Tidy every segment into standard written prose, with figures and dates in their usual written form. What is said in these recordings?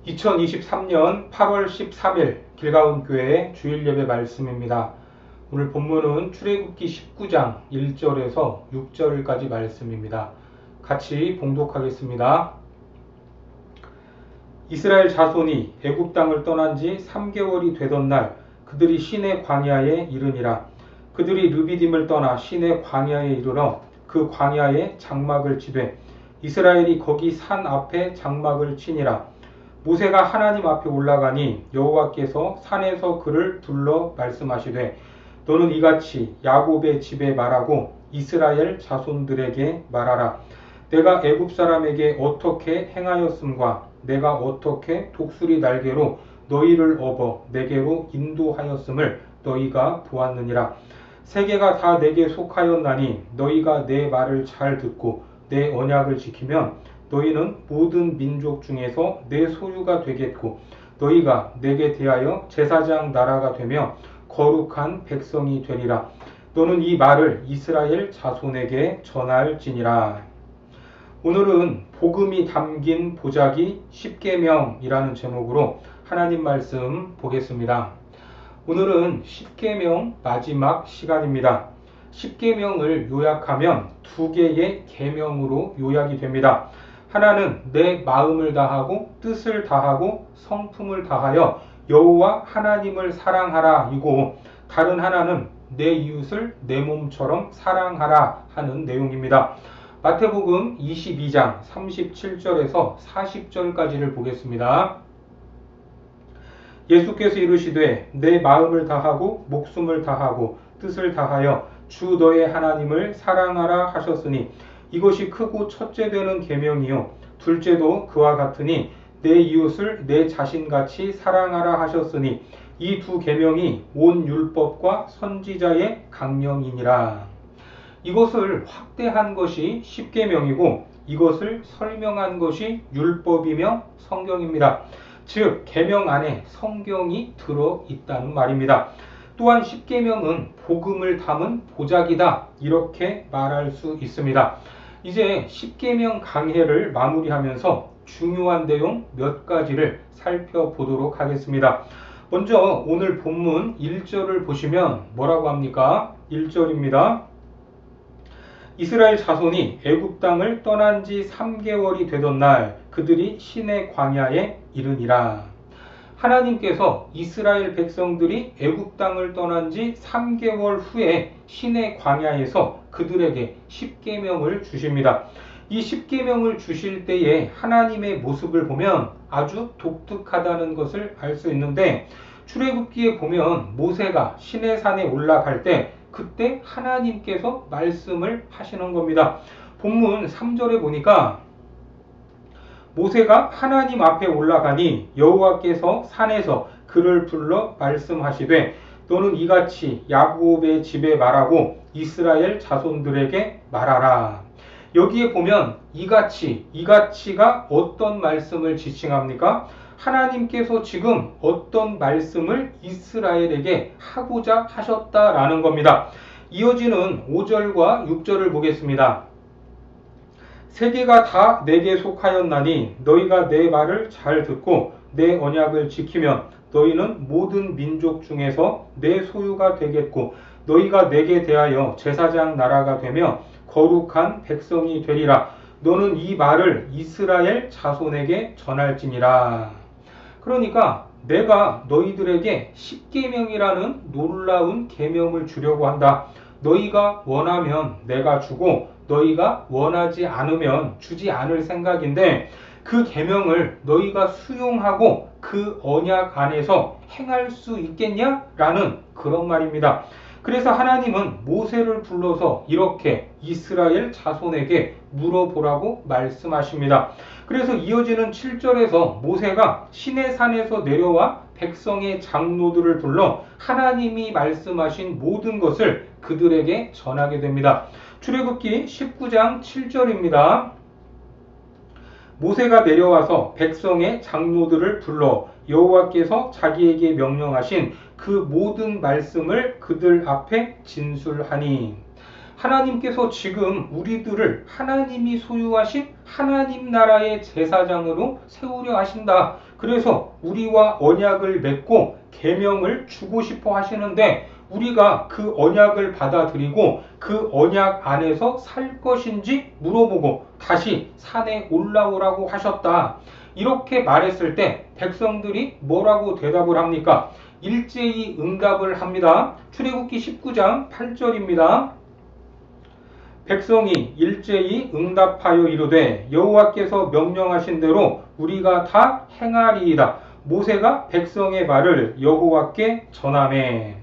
2023년 8월 13일 길가온교회 주일예배 말씀입니다. 오늘 본문은 출애굽기 19장 1절에서 6절까지 말씀입니다. 같이 봉독하겠습니다. 이스라엘 자손이 애굽 땅을 떠난 지 3개월이 되던 날 그들이 시내 광야에 이르니라. 그들이 르비딤을 떠나 시내 광야에 이르러 그 광야에 장막을 치되 이스라엘이 거기 산 앞에 장막을 치니라. 모세가 하나님 앞에 올라가니 여호와께서 산에서 그를 불러 말씀하시되 너는 이같이 야곱의 집에 말하고 이스라엘 자손들에게 말하라. 내가 애굽 사람에게 어떻게 행하였음과 내가 어떻게 독수리 날개로 너희를 업어 내게로 인도하였음을 너희가 보았느니라. 세계가 다 내게 속하였나니 너희가 내 말을 잘 듣고 내 언약을 지키면 너희는 모든 민족 중에서 내 소유가 되겠고 너희가 내게 대하여 제사장 나라가 되며 거룩한 백성이 되리라. 너는 이 말을 이스라엘 자손에게 전할지니라. 오늘은 복음이 담긴 보자기 10계명이라는 제목으로 하나님 말씀 보겠습니다. 오늘은 10계명 마지막 시간입니다. 10계명을 요약하면 두 개의 계명으로 요약이 됩니다. 하나는 내 마음을 다하고 뜻을 다하고 성품을 다하여 여호와 하나님을 사랑하라 이고 다른 하나는 내 이웃을 내 몸처럼 사랑하라 하는 내용입니다. 마태복음 22장 37절에서 40절까지를 보겠습니다. 예수께서 이르시되 내 마음을 다하고 목숨을 다하고 뜻을 다하여 주 너의 하나님을 사랑하라 하셨으니 이것이 크고 첫째 되는 계명이요 둘째도 그와 같으니 내 이웃을 내 자신같이 사랑하라 하셨으니 이 두 계명이 온 율법과 선지자의 강령이니라. 이것을 확대한 것이 10계명이고 이것을 설명한 것이 율법이며 성경입니다. 즉 계명 안에 성경이 들어있다는 말입니다. 또한 10계명은 복음을 담은 보자기다 이렇게 말할 수 있습니다. 이제 10계명 강해를 마무리하면서 중요한 내용 몇 가지를 살펴보도록 하겠습니다. 먼저 오늘 본문 1절을 보시면 뭐라고 합니까? 1절입니다. 이스라엘 자손이 애굽 땅을 떠난 지 3개월이 되던 날 그들이 시내 광야에 이르니라. 하나님께서 이스라엘 백성들이 애굽 땅을 떠난 지 3개월 후에 시내 광야에서 그들에게 10계명을 주십니다. 이 10계명을 주실 때에 하나님의 모습을 보면 아주 독특하다는 것을 알 수 있는데 출애굽기에 보면 모세가 시내산에 올라갈 때 그때 하나님께서 말씀을 하시는 겁니다. 본문 3절에 보니까 모세가 하나님 앞에 올라가니 여호와께서 산에서 그를 불러 말씀하시되 너는 이같이 야곱의 집에 말하고 이스라엘 자손들에게 말하라. 여기에 보면 이같이가 어떤 말씀을 지칭합니까? 하나님께서 지금 어떤 말씀을 이스라엘에게 하고자 하셨다라는 겁니다. 이어지는 5절과 6절을 보겠습니다. 세계가 다 내게 속하였나니 너희가 내 말을 잘 듣고 내 언약을 지키면 너희는 모든 민족 중에서 내 소유가 되겠고 너희가 내게 대하여 제사장 나라가 되며 거룩한 백성이 되리라. 너는 이 말을 이스라엘 자손에게 전할지니라. 그러니까 내가 너희들에게 10계명이라는 놀라운 계명을 주려고 한다. 너희가 원하면 내가 주고 너희가 원하지 않으면 주지 않을 생각인데 그 계명을 너희가 수용하고 그 언약 안에서 행할 수 있겠냐라는 그런 말입니다. 그래서 하나님은 모세를 불러서 이렇게 이스라엘 자손에게 물어보라고 말씀하십니다. 그래서 이어지는 7절에서 모세가 시내산에서 내려와 백성의 장로들을 불러 하나님이 말씀하신 모든 것을 그들에게 전하게 됩니다. 출애굽기 19장 7절입니다. 모세가 내려와서 백성의 장로들을 불러 여호와께서 자기에게 명령하신 그 모든 말씀을 그들 앞에 진술하니 하나님께서 지금 우리들을 하나님이 소유하신 하나님 나라의 제사장으로 세우려 하신다. 그래서 우리와 언약을 맺고 계명을 주고 싶어 하시는데 우리가 그 언약을 받아들이고 그 언약 안에서 살 것인지 물어보고 다시 산에 올라오라고 하셨다. 이렇게 말했을 때 백성들이 뭐라고 대답을 합니까? 일제히 응답을 합니다. 출애굽기 19장 8절입니다. 백성이 일제히 응답하여 이르되 여호와께서 명령하신 대로 우리가 다 행하리이다. 모세가 백성의 말을 여호와께 전하매.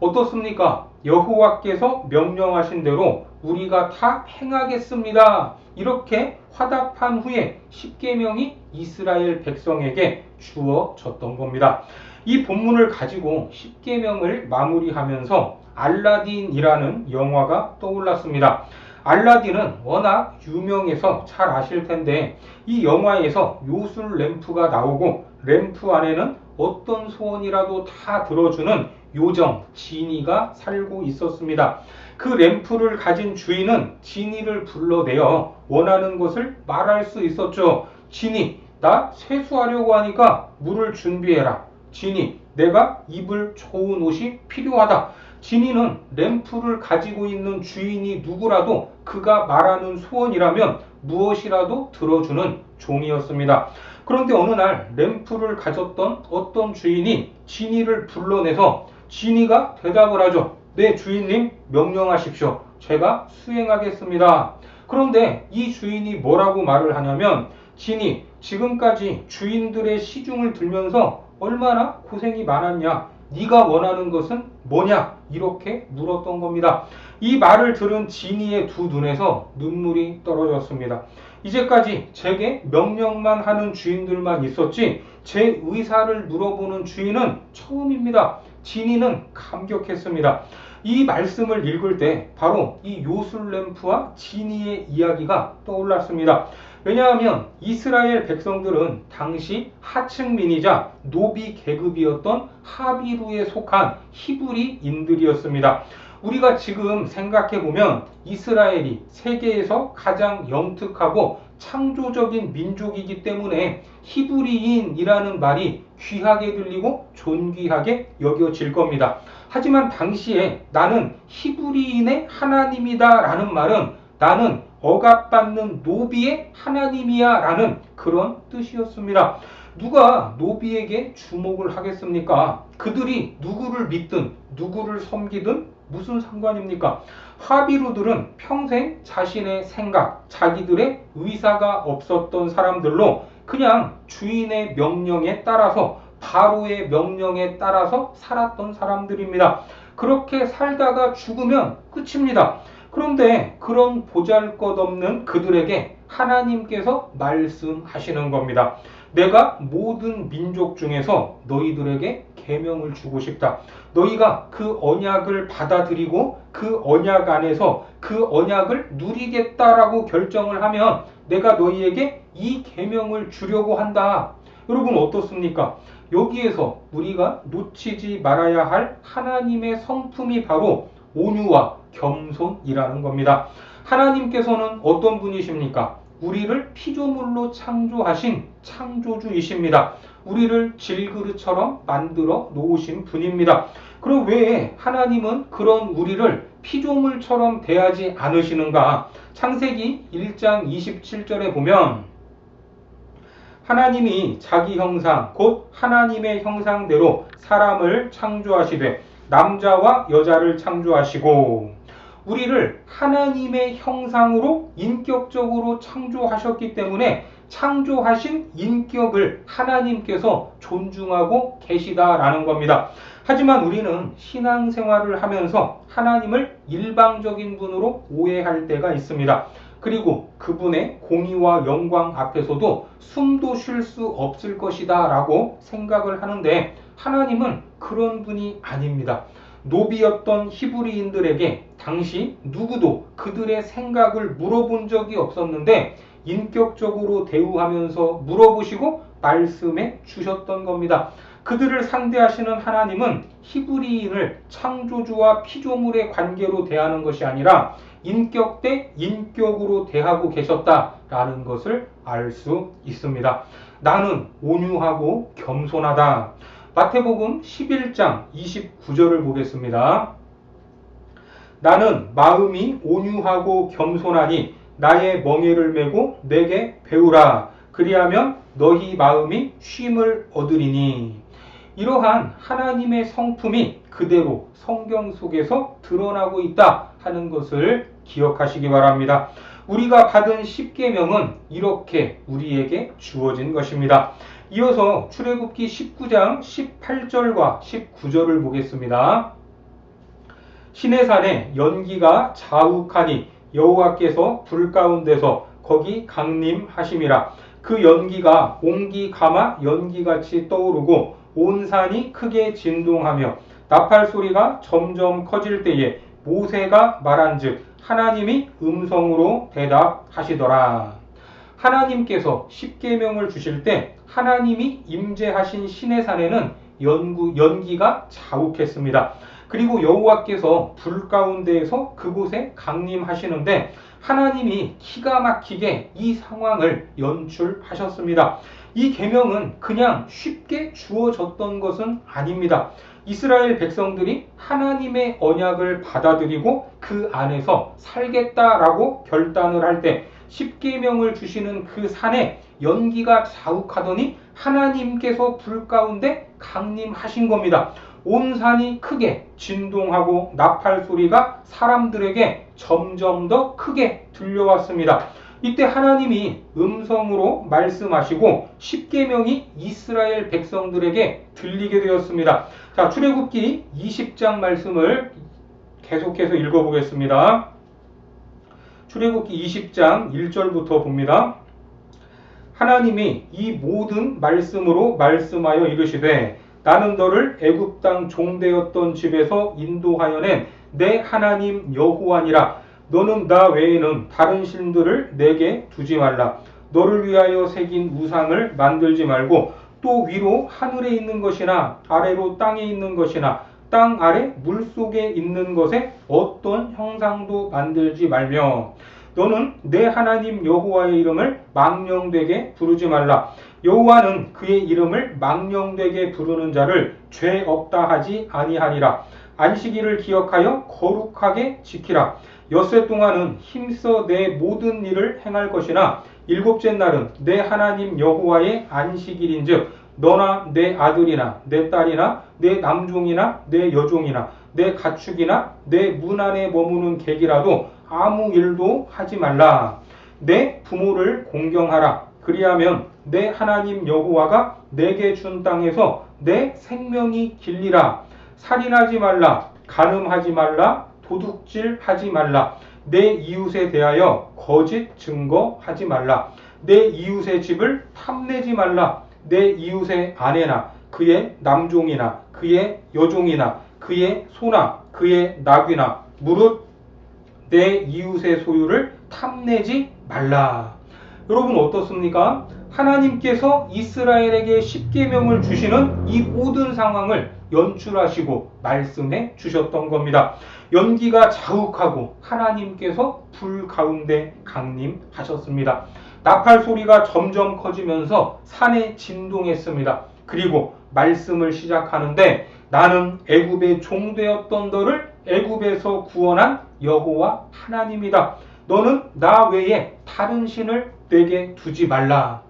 어떻습니까? 여호와께서 명령하신 대로 우리가 다 행하겠습니다. 이렇게 화답한 후에 십계명이 이스라엘 백성에게 주어졌던 겁니다. 이 본문을 가지고 십계명을 마무리하면서 알라딘이라는 영화가 떠올랐습니다. 알라딘은 워낙 유명해서 잘 아실 텐데 이 영화에서 요술 램프가 나오고 램프 안에는 어떤 소원이라도 다 들어주는 요정 지니가 살고 있었습니다. 그 램프를 가진 주인은 지니를 불러내어 원하는 것을 말할 수 있었죠. 지니, 나 세수하려고 하니까 물을 준비해라. 지니, 내가 입을 좋은 옷이 필요하다. 지니는 램프를 가지고 있는 주인이 누구라도 그가 말하는 소원이라면 무엇이라도 들어주는 종이었습니다. 그런데 어느 날 램프를 가졌던 어떤 주인이 지니를 불러내서 지니가 대답을 하죠. 네, 주인님, 명령하십시오. 제가 수행하겠습니다. 그런데 이 주인이 뭐라고 말을 하냐면 지니, 지금까지 주인들의 시중을 들면서 얼마나 고생이 많았냐? 네가 원하는 것은 뭐냐? 이렇게 물었던 겁니다. 이 말을 들은 지니의 두 눈에서 눈물이 떨어졌습니다. 이제까지 제게 명령만 하는 주인들만 있었지 제 의사를 물어보는 주인은 처음입니다. 지니는 감격했습니다. 이 말씀을 읽을 때 바로 이 요술 램프와 지니의 이야기가 떠올랐습니다. 왜냐하면 이스라엘 백성들은 당시 하층민이자 노비 계급이었던 하비루에 속한 히브리인들이었습니다. 우리가 지금 생각해보면 이스라엘이 세계에서 가장 영특하고 창조적인 민족이기 때문에 히브리인이라는 말이 귀하게 들리고 존귀하게 여겨질 겁니다. 하지만 당시에 나는 히브리인의 하나님이다 라는 말은 나는 억압받는 노비의 하나님이야 라는 그런 뜻이었습니다. 누가 노비에게 주목을 하겠습니까? 그들이 누구를 믿든 누구를 섬기든 무슨 상관입니까? 하비루들은 평생 자신의 생각, 자기들의 의사가 없었던 사람들로 그냥 주인의 명령에 따라서 바로의 명령에 따라서 살았던 사람들입니다. 그렇게 살다가 죽으면 끝입니다. 그런데 그런 보잘것없는 그들에게 하나님께서 말씀하시는 겁니다. 내가 모든 민족 중에서 너희들에게 계명을 주고 싶다. 너희가 그 언약을 받아들이고 그 언약 안에서 그 언약을 누리겠다라고 결정을 하면 내가 너희에게 이 계명을 주려고 한다. 여러분 어떻습니까? 여기에서 우리가 놓치지 말아야 할 하나님의 성품이 바로 온유와 겸손이라는 겁니다. 하나님께서는 어떤 분이십니까? 우리를 피조물로 창조하신 창조주이십니다. 우리를 질그릇처럼 만들어 놓으신 분입니다. 그럼 왜 하나님은 그런 우리를 피조물처럼 대하지 않으시는가? 창세기 1장 27절에 보면 하나님이 자기 형상 곧 하나님의 형상대로 사람을 창조하시되 남자와 여자를 창조하시고 우리를 하나님의 형상으로 인격적으로 창조하셨기 때문에 창조하신 인격을 하나님께서 존중하고 계시다라는 겁니다. 하지만 우리는 신앙생활을 하면서 하나님을 일방적인 분으로 오해할 때가 있습니다. 그리고 그분의 공의와 영광 앞에서도 숨도 쉴 수 없을 것이다 라고 생각을 하는데 하나님은 그런 분이 아닙니다. 노비였던 히브리인들에게 당시 누구도 그들의 생각을 물어본 적이 없었는데 인격적으로 대우하면서 물어보시고 말씀해 주셨던 겁니다. 그들을 상대하시는 하나님은 히브리인을 창조주와 피조물의 관계로 대하는 것이 아니라 인격 대 인격으로 대하고 계셨다라는 것을 알 수 있습니다. 나는 온유하고 겸손하다. 마태복음 11장 29절을 보겠습니다. 나는 마음이 온유하고 겸손하니 나의 멍에를 메고 내게 배우라. 그리하면 너희 마음이 쉼을 얻으리니. 이러한 하나님의 성품이 그대로 성경 속에서 드러나고 있다 하는 것을 기억하시기 바랍니다. 우리가 받은 십계명은 이렇게 우리에게 주어진 것입니다. 이어서 출애굽기 19장 18절과 19절을 보겠습니다. 시내산에 연기가 자욱하니 여호와께서 불 가운데서 거기 강림하심이라. 그 연기가 옹기 가마 연기같이 떠오르고 온 산이 크게 진동하며 나팔 소리가 점점 커질 때에 모세가 말한즉 하나님이 음성으로 대답하시더라. 하나님께서 십계명을 주실 때 하나님이 임재하신 시내산에는 연기가 자욱했습니다. 그리고 여호와께서 불 가운데에서 그곳에 강림하시는데 하나님이 기가 막히게 이 상황을 연출하셨습니다. 이 계명은 그냥 쉽게 주어졌던 것은 아닙니다. 이스라엘 백성들이 하나님의 언약을 받아들이고 그 안에서 살겠다라고 결단을 할 때 십계명을 주시는 그 산에 연기가 자욱하더니 하나님께서 불 가운데 강림하신 겁니다. 온 산이 크게 진동하고 나팔 소리가 사람들에게 점점 더 크게 들려왔습니다. 이때 하나님이 음성으로 말씀하시고 십계명이 이스라엘 백성들에게 들리게 되었습니다. 자, 출애굽기 20장 말씀을 계속해서 읽어보겠습니다. 출애굽기 20장 1절부터 봅니다. 하나님이 이 모든 말씀으로 말씀하여 이르시되 나는 너를 애굽 땅 종되었던 집에서 인도하여 낸 내 하나님 여호와니라. 너는 나 외에는 다른 신들을 내게 두지 말라. 너를 위하여 새긴 우상을 만들지 말고 또 위로 하늘에 있는 것이나 아래로 땅에 있는 것이나 땅 아래 물속에 있는 것에 어떤 형상도 만들지 말며 너는 내 하나님 여호와의 이름을 망령되게 부르지 말라. 여호와는 그의 이름을 망령되게 부르는 자를 죄 없다 하지 아니하니라. 안식일을 기억하여 거룩하게 지키라. 엿새 동안은 힘써 내 모든 일을 행할 것이나 일곱째 날은 내 하나님 여호와의 안식일인즉 너나 내 아들이나 내 딸이나 내 남종이나 내 여종이나 내 가축이나 내 문 안에 머무는 객이라도 아무 일도 하지 말라. 내 부모를 공경하라. 그리하면 내 하나님 여호와가 내게 준 땅에서 내 생명이 길리라. 살인하지 말라. 간음하지 말라. 도둑질하지 말라. 내 이웃에 대하여 거짓 증거하지 말라. 내 이웃의 집을 탐내지 말라. 내 이웃의 아내나 그의 남종이나 그의 여종이나 그의 소나 그의 나귀나 무릇 내 이웃의 소유를 탐내지 말라. 여러분 어떻습니까? 하나님께서 이스라엘에게 십계명을 주시는 이 모든 상황을 연출하시고 말씀해 주셨던 겁니다. 연기가 자욱하고 하나님께서 불 가운데 강림하셨습니다. 나팔 소리가 점점 커지면서 산에 진동했습니다. 그리고 말씀을 시작하는데 나는 애굽의 종되었던 너를 애굽에서 구원한 여호와 하나님이다. 너는 나 외에 다른 신을 내게 두지 말라.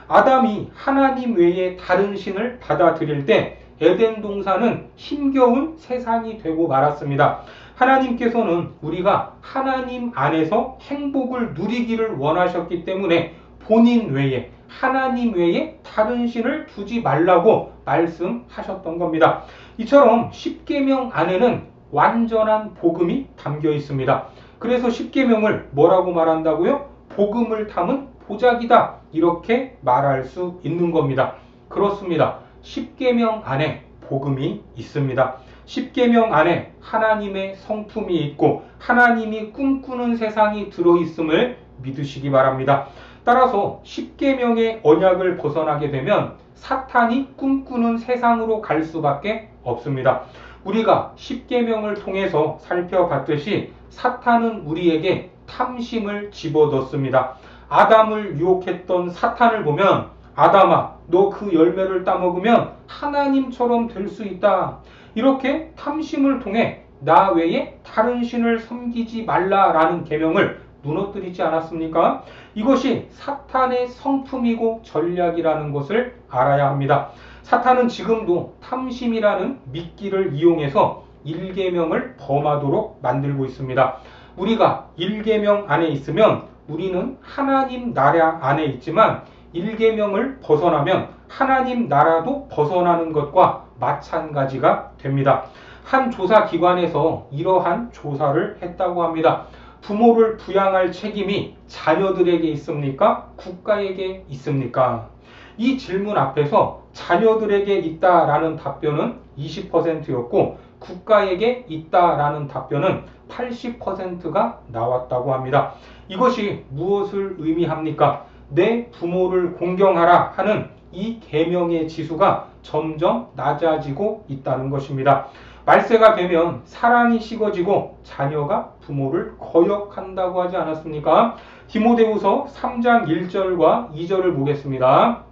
아담이 하나님 외에 다른 신을 받아들일 때 에덴 동산은 힘겨운 세상이 되고 말았습니다. 하나님께서는 우리가 하나님 안에서 행복을 누리기를 원하셨기 때문에 본인 외에 하나님 외에 다른 신을 두지 말라고 말씀하셨던 겁니다. 이처럼 십계명 안에는 완전한 복음이 담겨 있습니다. 그래서 십계명을 뭐라고 말한다고요? 복음을 담은 보자기다. 이렇게 말할 수 있는 겁니다. 그렇습니다. 십계명 안에 복음이 있습니다. 십계명 안에 하나님의 성품이 있고 하나님이 꿈꾸는 세상이 들어있음을 믿으시기 바랍니다. 따라서 십계명의 언약을 벗어나게 되면 사탄이 꿈꾸는 세상으로 갈 수밖에 없습니다. 우리가 십계명을 통해서 살펴봤듯이 사탄은 우리에게 탐심을 집어넣습니다. 아담을 유혹했던 사탄을 보면 아담아, 너 그 열매를 따먹으면 하나님처럼 될 수 있다. 이렇게 탐심을 통해 나 외에 다른 신을 섬기지 말라라는 계명을 무너뜨리지 않았습니까? 이것이 사탄의 성품이고 전략이라는 것을 알아야 합니다. 사탄은 지금도 탐심이라는 미끼를 이용해서 일계명을 범하도록 만들고 있습니다. 우리가 일계명 안에 있으면 우리는 하나님 나라 안에 있지만 일계명을 벗어나면 하나님 나라도 벗어나는 것과 마찬가지가 됩니다. 한 조사기관에서 이러한 조사를 했다고 합니다. 부모를 부양할 책임이 자녀들에게 있습니까? 국가에게 있습니까? 이 질문 앞에서 자녀들에게 있다라는 답변은 20%였고 국가에게 있다라는 답변은 80%가 나왔다고 합니다. 이것이 무엇을 의미합니까? 내 부모를 공경하라 하는 이 계명의 지수가 점점 낮아지고 있다는 것입니다. 말세가 되면 사랑이 식어지고 자녀가 부모를 거역한다고 하지 않았습니까? 디모데후서 3장 1절과 2절을 보겠습니다.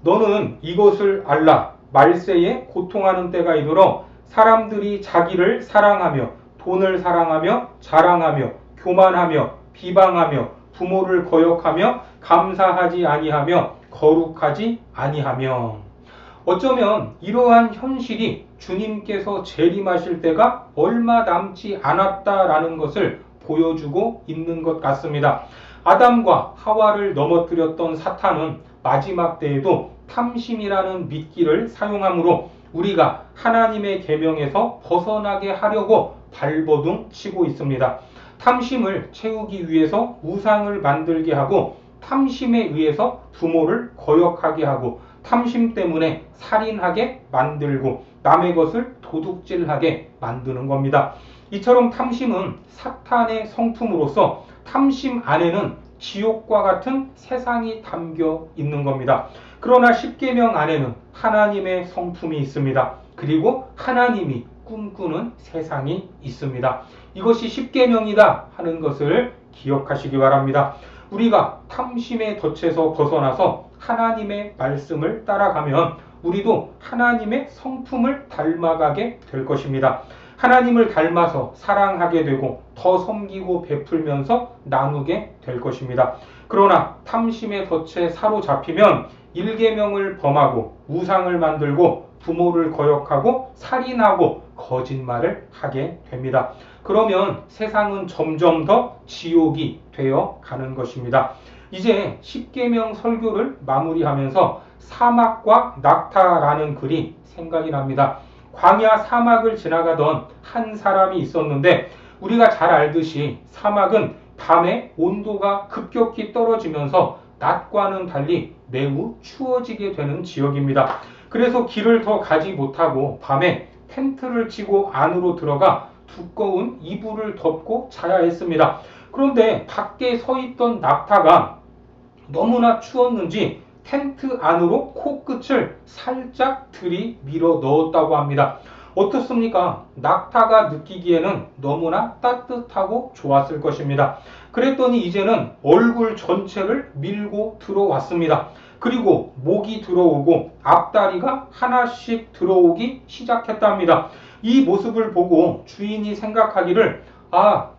너는 이것을 알라. 말세에 고통하는 때가 이르러 사람들이 자기를 사랑하며 돈을 사랑하며 자랑하며 교만하며 비방하며 부모를 거역하며 감사하지 아니하며 거룩하지 아니하며. 어쩌면 이러한 현실이 주님께서 재림하실 때가 얼마 남지 않았다라는 것을 보여주고 있는 것 같습니다. 아담과 하와를 넘어뜨렸던 사탄은 마지막 때에도 탐심이라는 미끼를 사용함으로 우리가 하나님의 계명에서 벗어나게 하려고 발버둥 치고 있습니다. 탐심을 채우기 위해서 우상을 만들게 하고 탐심에 의해서 부모를 거역하게 하고 탐심 때문에 살인하게 만들고 남의 것을 도둑질하게 만드는 겁니다. 이처럼 탐심은 사탄의 성품으로서 탐심 안에는 지옥과 같은 세상이 담겨 있는 겁니다. 그러나 십계명 안에는 하나님의 성품이 있습니다. 그리고 하나님이 꿈꾸는 세상이 있습니다. 이것이 십계명이다 하는 것을 기억하시기 바랍니다. 우리가 탐심의 덫에서 벗어나서 하나님의 말씀을 따라가면 우리도 하나님의 성품을 닮아가게 될 것입니다. 하나님을 닮아서 사랑하게 되고 더 섬기고 베풀면서 나누게 될 것입니다. 그러나 탐심의 덫에 사로잡히면 일계명을 범하고 우상을 만들고 부모를 거역하고 살인하고 거짓말을 하게 됩니다. 그러면 세상은 점점 더 지옥이 되어 가는 것입니다. 이제 십계명 설교를 마무리하면서 사막과 낙타라는 글이 생각이 납니다. 광야 사막을 지나가던 한 사람이 있었는데 우리가 잘 알듯이 사막은 밤에 온도가 급격히 떨어지면서 낮과는 달리 매우 추워지게 되는 지역입니다. 그래서 길을 더 가지 못하고 밤에 텐트를 치고 안으로 들어가 두꺼운 이불을 덮고 자야 했습니다. 그런데 밖에 서 있던 낙타가 너무나 추웠는지 텐트 안으로 코끝을 살짝 들이밀어 넣었다고 합니다. 어떻습니까? 낙타가 느끼기에는 너무나 따뜻하고 좋았을 것입니다. 그랬더니 이제는 얼굴 전체를 밀고 들어왔습니다. 그리고 목이 들어오고 앞다리가 하나씩 들어오기 시작했답니다. 이 모습을 보고 주인이 생각하기를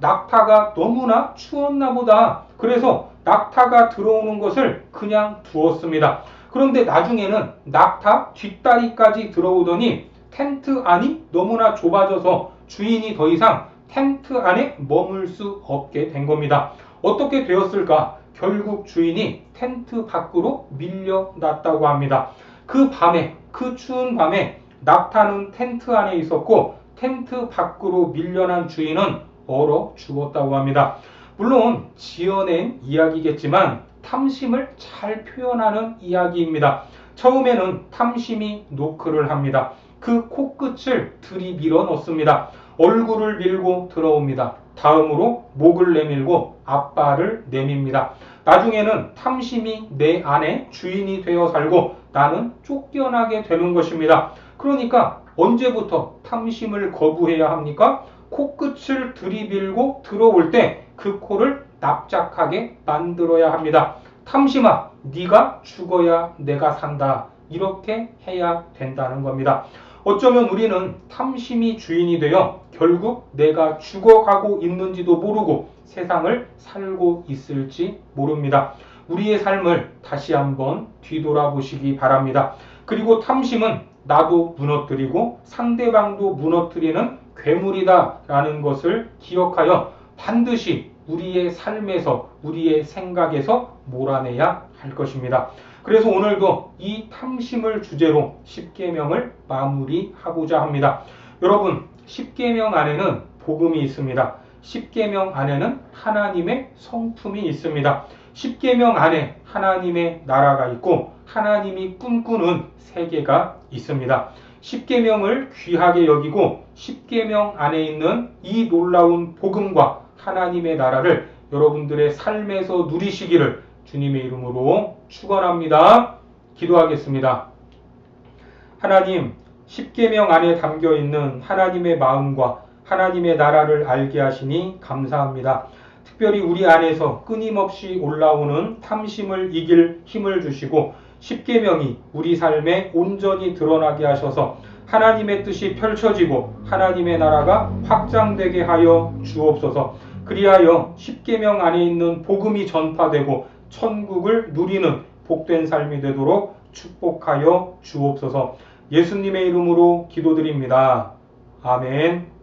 낙타가 너무나 추웠나 보다. 그래서 낙타가 들어오는 것을 그냥 두었습니다. 그런데 나중에는 낙타 뒷다리까지 들어오더니 텐트 안이 너무나 좁아져서 주인이 더 이상 텐트 안에 머물 수 없게 된 겁니다. 어떻게 되었을까? 결국 주인이 텐트 밖으로 밀려났다고 합니다. 그 밤에, 그 추운 밤에 낙타는 텐트 안에 있었고 텐트 밖으로 밀려난 주인은 얼어 죽었다고 합니다. 물론 지어낸 이야기겠지만 탐심을 잘 표현하는 이야기입니다. 처음에는 탐심이 노크를 합니다. 그 코끝을 들이밀어 넣습니다. 얼굴을 밀고 들어옵니다. 다음으로 목을 내밀고 앞발을 내밉니다. 나중에는 탐심이 내 안에 주인이 되어 살고 나는 쫓겨나게 되는 것입니다. 그러니까 언제부터 탐심을 거부해야 합니까? 코끝을 들이밀고 들어올 때 그 코를 납작하게 만들어야 합니다. 탐심아, 네가 죽어야 내가 산다. 이렇게 해야 된다는 겁니다. 어쩌면 우리는 탐심이 주인이 되어 결국 내가 죽어가고 있는지도 모르고 세상을 살고 있을지 모릅니다. 우리의 삶을 다시 한번 뒤돌아보시기 바랍니다. 그리고 탐심은 나도 무너뜨리고 상대방도 무너뜨리는 괴물이다라는 것을 기억하여 반드시 우리의 삶에서, 우리의 생각에서 몰아내야 할 것입니다. 그래서 오늘도 이 탐심을 주제로 십계명을 마무리하고자 합니다. 여러분, 십계명 안에는 복음이 있습니다. 십계명 안에는 하나님의 성품이 있습니다. 십계명 안에 하나님의 나라가 있고 하나님이 꿈꾸는 세계가 있습니다. 십계명을 귀하게 여기고 십계명 안에 있는 이 놀라운 복음과 하나님의 나라를 여러분들의 삶에서 누리시기를 주님의 이름으로 축원합니다. 기도하겠습니다. 하나님, 십계명 안에 담겨 있는 하나님의 마음과 하나님의 나라를 알게 하시니 감사합니다. 특별히 우리 안에서 끊임없이 올라오는 탐심을 이길 힘을 주시고 십계명이 우리 삶에 온전히 드러나게 하셔서 하나님의 뜻이 펼쳐지고 하나님의 나라가 확장되게 하여 주옵소서. 그리하여 십계명 안에 있는 복음이 전파되고 천국을 누리는 복된 삶이 되도록 축복하여 주옵소서. 예수님의 이름으로 기도드립니다. 아멘.